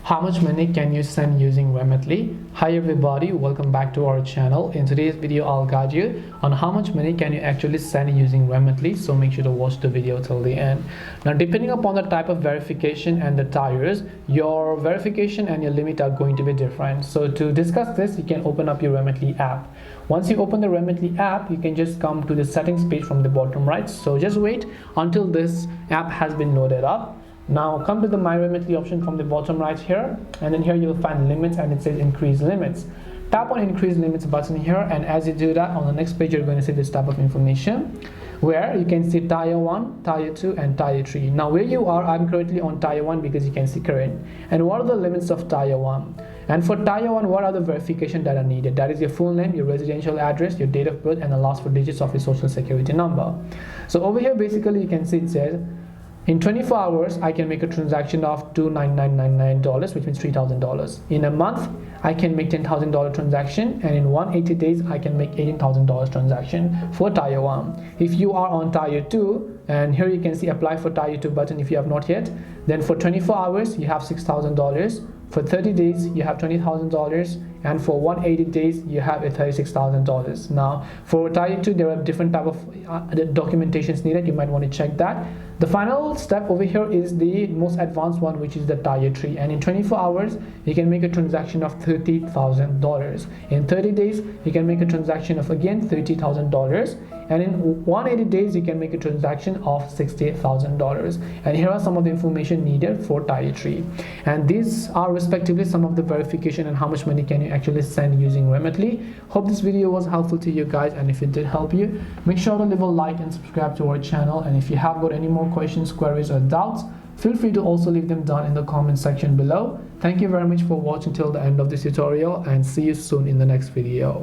How much money can you send using Remitly? Hi everybody, welcome back to our channel. In today's video, I'll guide you on how much money can you actually send using Remitly. So make sure to watch the video till the end. Now, depending upon the type of verification and the tiers, your verification and your limit are going to be different. So to discuss this, you can open up your Remitly app. Once you open the Remitly app, you can just come to the settings page from the bottom right. So just wait until this app has been loaded up. Now come to the My Remitly option from the bottom right here, and then here you will find limits and it says increase limits. Tap on increase limits button here, and as you do that, on the next page you're going to see this type of information where you can see tier 1, tier 2 and tier 3. Now where you are, I'm currently on tier 1 because you can see current. And what are the limits of tier 1? And for tier 1, what are the verification that are needed? That is your full name, your residential address, your date of birth and the last 4 digits of your social security number. So over here basically you can see it says in 24 hours, I can make a transaction of $29999, which means $3,000. In a month, I can make $10,000 transaction, and in 180 days, I can make $18,000 transaction for tier 1. If you are on tier 2, and here you can see apply for tier 2 button if you have not yet, then for 24 hours, you have $6,000. For 30 days, you have $20,000, and for 180 days, you have a $36,000. Now, for tier 2, there are different type of documentations needed. You might want to check that. The final step over here is the most advanced one, which is the tier 3. And in 24 hours, you can make a transaction of $30,000. In 30 days, you can make a transaction of again $30,000. And in 180 days, you can make a transaction of $60,000. And here are some of the information needed for tier 3. And these are respectively some of the verification and how much money can you actually send using Remitly. Hope this video was helpful to you guys, and if it did help you, make sure to leave a like and subscribe to our channel. And if you have got any more questions, queries or doubts, feel free to also leave them down in the comment section below. Thank you very much for watching till the end of this tutorial, and see you soon in the next video.